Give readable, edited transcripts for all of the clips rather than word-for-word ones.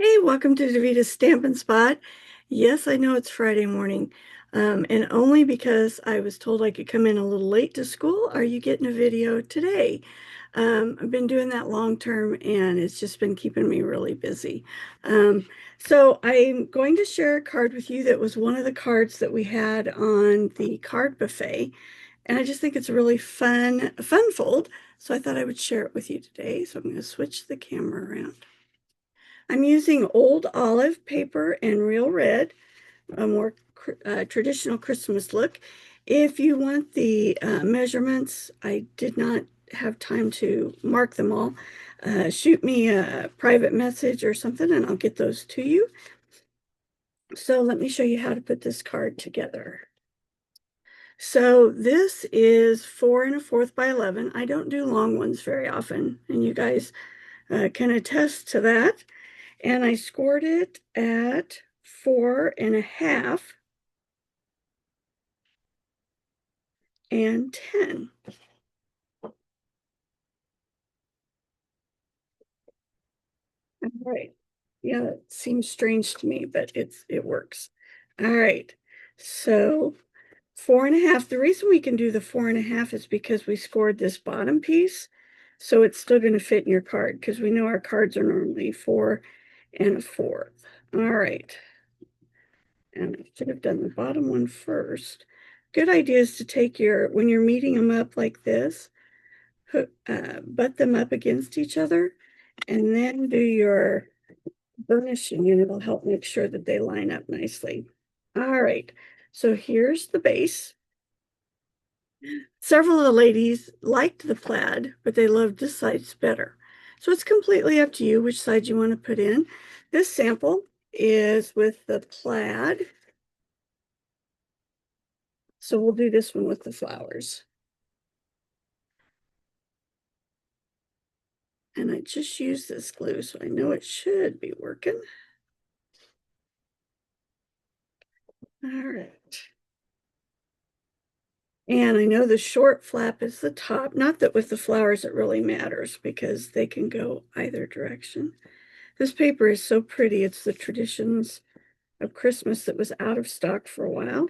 Hey, welcome to Davita's Stampin' Spot. Yes, I know it's Friday morning, and only because I was told I could come in a little late to school are you getting a video today. I've been doing that long term, and it's just been keeping me really busy. So I'm going to share a card with you that was one of the cards that we had on the card buffet, and I just think it's a really fun fold, so I thought I would share it with you today. So I'm going to switch the camera around. I'm using old olive paper and real red, a more traditional Christmas look. If you want the measurements, I did not have time to mark them all. Shoot me a private message or something and I'll get those to you. So let me show you how to put this card together. So this is 4 1/4 by 11. I don't do long ones very often, and you guys can attest to that. And I scored it at 4 1/2 and 10. All right. Yeah, it seems strange to me, but it works. All right. So 4 1/2. The reason we can do the 4 1/2 is because we scored this bottom piece. So it's still going to fit in your card because we know our cards are normally 4 1/4. All right. And I should have done the bottom one first. Good idea is to take when you're meeting them up like this, butt them up against each other, and then do your burnishing, and it'll help make sure that they line up nicely. All right, so here's the base. Several of the ladies liked the plaid, but they loved this size better. So it's completely up to you which side you want to put in. This sample is with the plaid. So we'll do this one with the flowers. And I just used this glue, so I know it should be working. All right. And I know the short flap is the top. Not that with the flowers it really matters because they can go either direction. This paper is so pretty. It's the Traditions of Christmas that was out of stock for a while,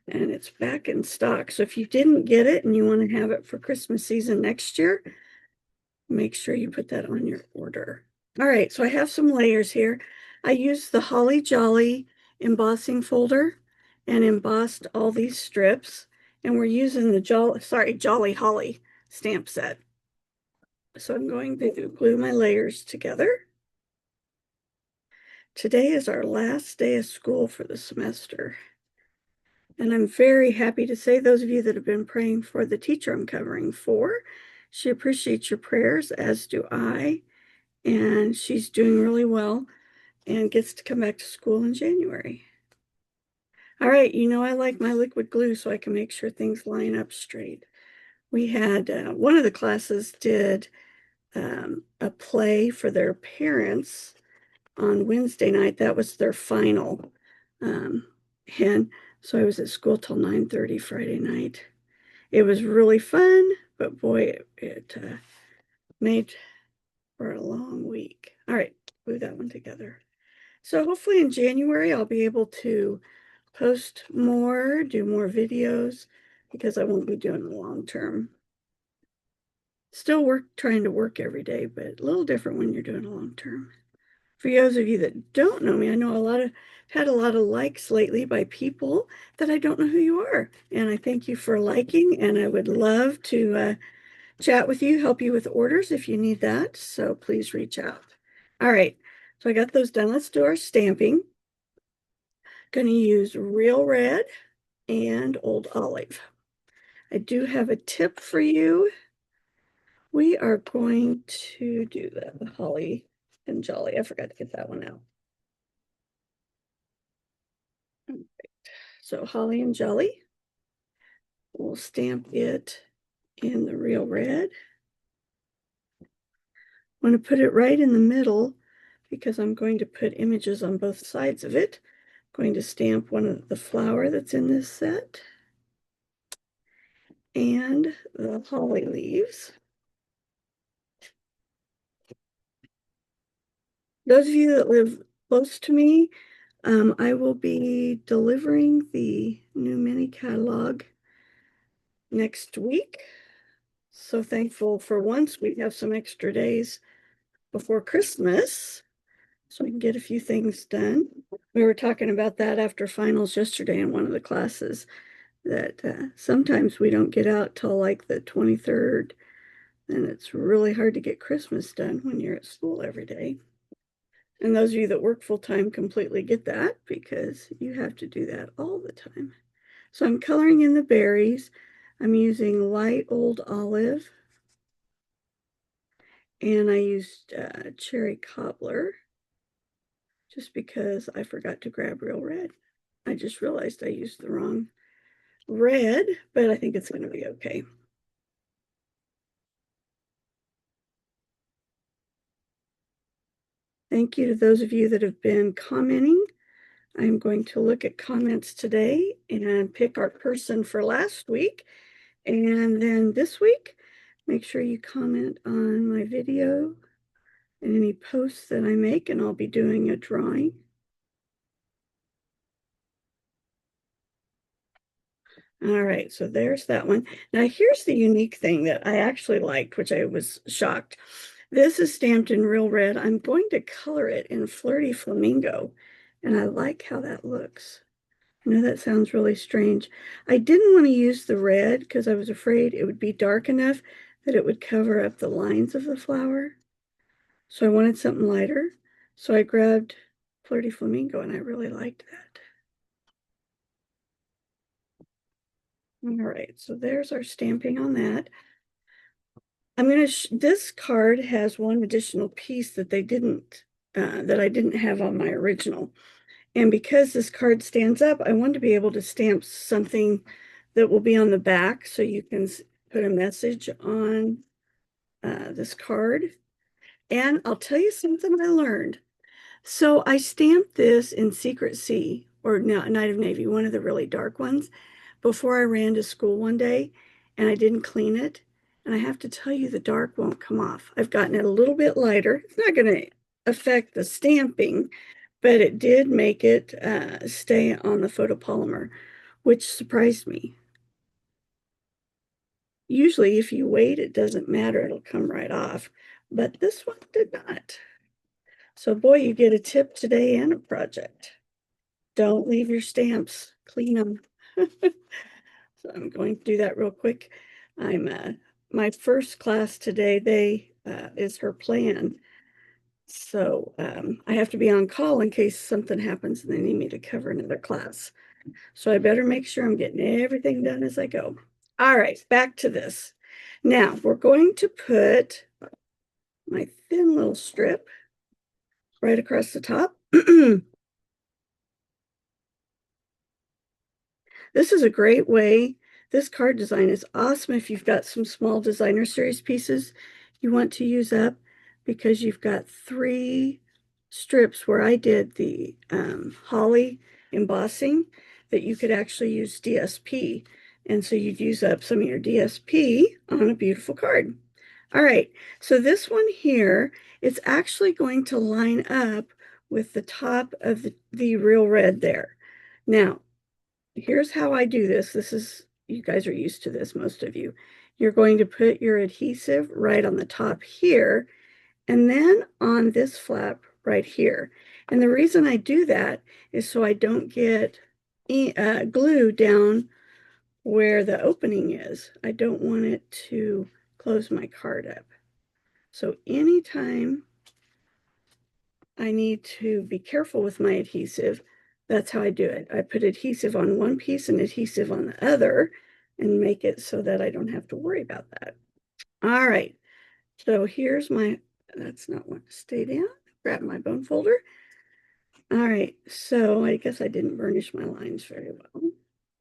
and it's back in stock. So if you didn't get it and you want to have it for Christmas season next year, make sure you put that on your order. All right, so I have some layers here. I used the Holly Jolly embossing folder and embossed all these strips, and we're using the Jolly Holly stamp set. So I'm going to glue my layers together. Today is our last day of school for the semester. And I'm very happy to say those of you that have been praying for the teacher I'm covering for, she appreciates your prayers, as do I. And she's doing really well and gets to come back to school in January. All right, you know I like my liquid glue so I can make sure things line up straight. We had one of the classes did a play for their parents on Wednesday night. That was their final. And so I was at school till 9:30 Friday night. It was really fun, but boy, it made for a long week. All right, glue that one together. So hopefully in January, I'll be able to post more, do more videos, because I won't be doing the long term. Still trying to work every day, but a little different when you're doing a long term. For those of you that don't know me, I know had a lot of likes lately by people that I don't know who you are. And I thank you for liking, and I would love to chat with you, help you with orders if you need that. So please reach out. All right, so I got those done. Let's do our stamping. Going to use Real Red and Old Olive. I do have a tip for you. We are going to do the Holly and Jolly. I forgot to get that one out. So Holly and Jolly, we'll stamp it in the Real Red. I want to put it right in the middle because I'm going to put images on both sides of it. I'm going to stamp one of the flower that's in this set and the holly leaves. Those of you that live close to me. I will be delivering the new mini catalog next week. So thankful for once we have some extra days before Christmas so we can get a few things done. We were talking about that after finals yesterday in one of the classes that sometimes we don't get out till like the 23rd, and it's really hard to get Christmas done when you're at school every day. And those of you that work full time completely get that because you have to do that all the time. So I'm coloring in the berries. I'm using light old olive, and I used cherry cobbler just because I forgot to grab real red. I just realized I used the wrong red, but I think it's going to be okay. Thank you to those of you that have been commenting. I'm going to look at comments today and pick our person for last week. And then this week, make sure you comment on my video and any posts that I make, and I'll be doing a drawing. All right, so there's that one. Now here's the unique thing that I actually liked, which I was shocked. This is stamped in real red. I'm going to color it in Flirty Flamingo, and I like how that looks. I know that sounds really strange. I didn't want to use the red because I was afraid it would be dark enough that it would cover up the lines of the flower. So I wanted something lighter. So I grabbed Flirty Flamingo, and I really liked that. All right, so there's our stamping on that. This card has one additional piece that that I didn't have on my original. And because this card stands up, I want to be able to stamp something that will be on the back so you can put a message on this card. And I'll tell you something I learned. So I stamped this in Secret Sea, or Night of Navy, one of the really dark ones, before I ran to school one day, and I didn't clean it. And I have to tell you, the dark won't come off. I've gotten it a little bit lighter. It's not going to affect the stamping, but it did make it stay on the photopolymer, which surprised me. Usually, if you wait, it doesn't matter. It'll come right off. But this one did not. So, boy, you get a tip today and a project. Don't leave your stamps. Clean them. So I'm going to do that real quick. I'm my first class today, they is her plan. So I have to be on call in case something happens and they need me to cover another class. So I better make sure I'm getting everything done as I go. All right, back to this. Now we're going to put my thin little strip right across the top. This is a great way. This card design is awesome if you've got some small designer series pieces you want to use up, because you've got 3 strips where I did the holly embossing that you could actually use DSP. And so you'd use up some of your DSP on a beautiful card. All right, so this one here, it's actually going to line up with the top of the real red there. Now, here's how I do this. You guys are used to this, most of you. You're going to put your adhesive right on the top here, and then on this flap right here. And the reason I do that is so I don't get glue down where the opening is. I don't want it to close my card up. So anytime I need to be careful with my adhesive, that's how I do it. I put adhesive on one piece and adhesive on the other and make it so that I don't have to worry about that. All right, so here's that's not what stayed in. Grab my bone folder. All right, so I guess I didn't burnish my lines very well.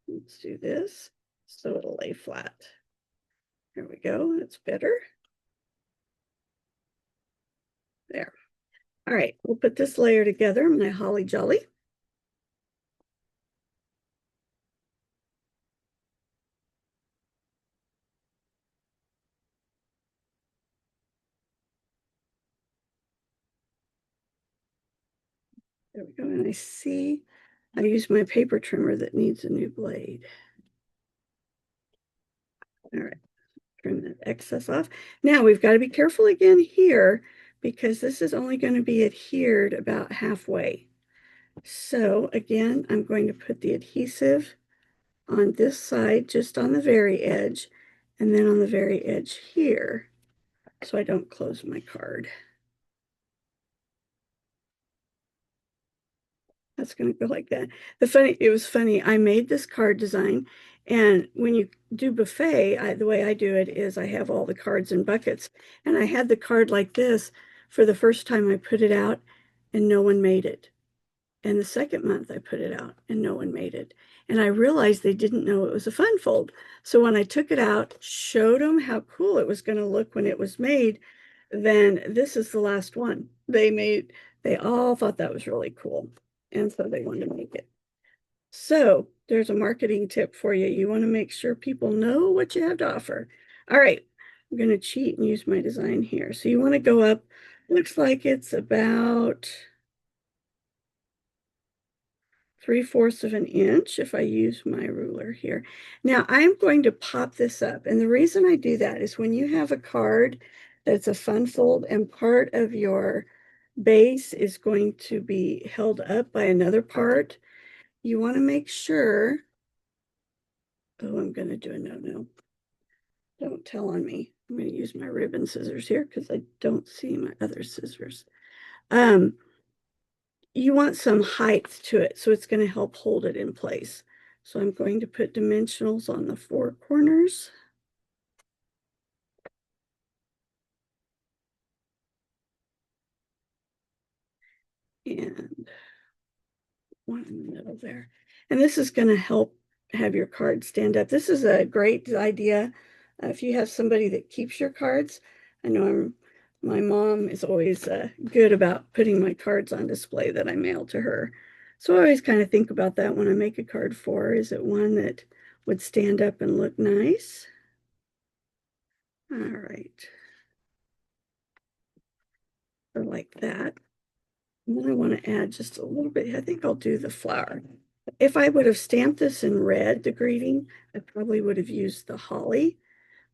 Let's do this so it'll lay flat. There we go, that's better. There. All right, we'll put this layer together, my Holly Jolly. There we go. And I see I use my paper trimmer that needs a new blade. All right, trim that excess off. Now we've got to be careful again here because this is only going to be adhered about halfway. So again, I'm going to put the adhesive on this side, just on the very edge, and then on the very edge here, so I don't close my card. That's going to go like that. It was funny. I made this card design, and when you do buffet, the way I do it is I have all the cards in buckets, and I had the card like this for the first time I put it out, and no one made it. And the second month I put it out, and no one made it. And I realized they didn't know it was a fun fold. So when I took it out, showed them how cool it was going to look when it was made, then this is the last one they all thought that was really cool. And so they wanted to make it. So there's a marketing tip for you. You want to make sure people know what you have to offer. All right, I'm going to cheat and use my design here. So you want to go up, looks like it's about 3/4 of an inch if I use my ruler here. Now I'm going to pop this up. And the reason I do that is when you have a card that's a fun fold and part of your base is going to be held up by another part, you want to make sure, oh, I'm going to do a no. Don't tell on me. I'm going to use my ribbon scissors here because I don't see my other scissors. You want some height to it, so it's going to help hold it in place. So I'm going to put dimensionals on the four corners. And one in the middle there. And this is going to help have your card stand up. This is a great idea if you have somebody that keeps your cards. I know my mom is always good about putting my cards on display that I mail to her. So I always kind of think about that when I make a card for her. Is it one that would stand up and look nice? All right. Or like that. And then I want to add just a little bit. I think I'll do the flower. If I would have stamped this in red, the greeting, I probably would have used the holly.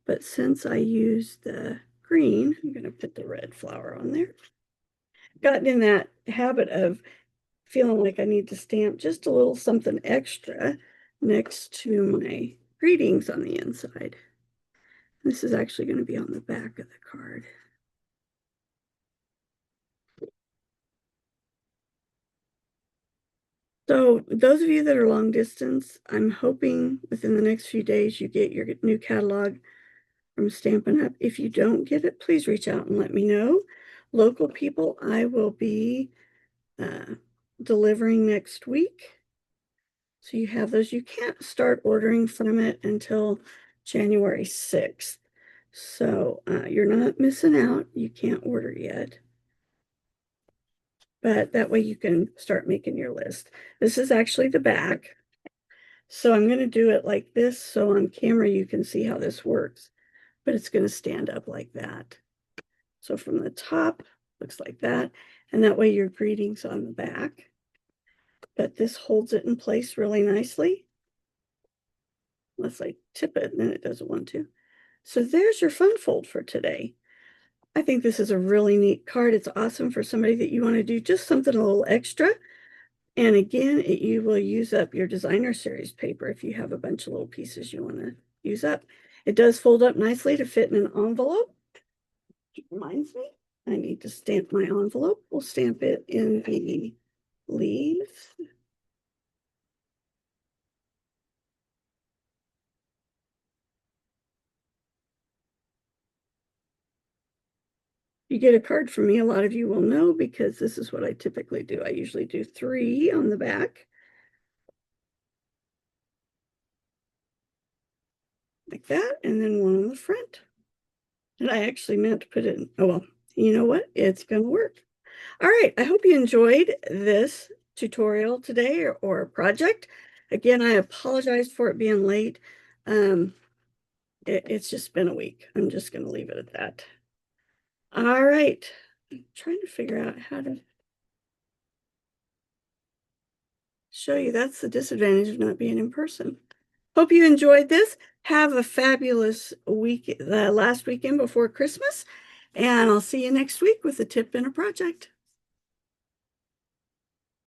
But since I used the green, I'm going to put the red flower on there. Gotten in that habit of feeling like I need to stamp just a little something extra next to my greetings on the inside. This is actually going to be on the back of the card. So those of you that are long distance, I'm hoping within the next few days you get your new catalog from Stampin' Up. If you don't get it, please reach out and let me know. Local people, I will be delivering next week. So you have those. You can't start ordering from it until January 6th. So you're not missing out. You can't order yet. But that way you can start making your list. This is actually the back. So I'm going to do it like this. So on camera, you can see how this works. But it's going to stand up like that. So from the top, looks like that. And that way your greetings on the back. But this holds it in place really nicely. Unless I tip it and then it doesn't want to. So there's your fun fold for today. I think this is a really neat card. It's awesome for somebody that you want to do just something a little extra. And again, you will use up your designer series paper if you have a bunch of little pieces you want to use up. It does fold up nicely to fit in an envelope. Which reminds me, I need to stamp my envelope. We'll stamp it in the leaves. You get a card from me, a lot of you will know because this is what I typically do. I usually do 3 on the back. Like that, and then 1 on the front. And I actually meant to put it in, oh well, you know what? It's gonna work. All right, I hope you enjoyed this tutorial today or project. Again, I apologize for it being late. It's just been a week. I'm just gonna leave it at that. All right, I'm trying to figure out how to show you that's the disadvantage of not being in person. Hope you enjoyed this. Have a fabulous week, the last weekend before Christmas, and I'll see you next week with a tip and a project.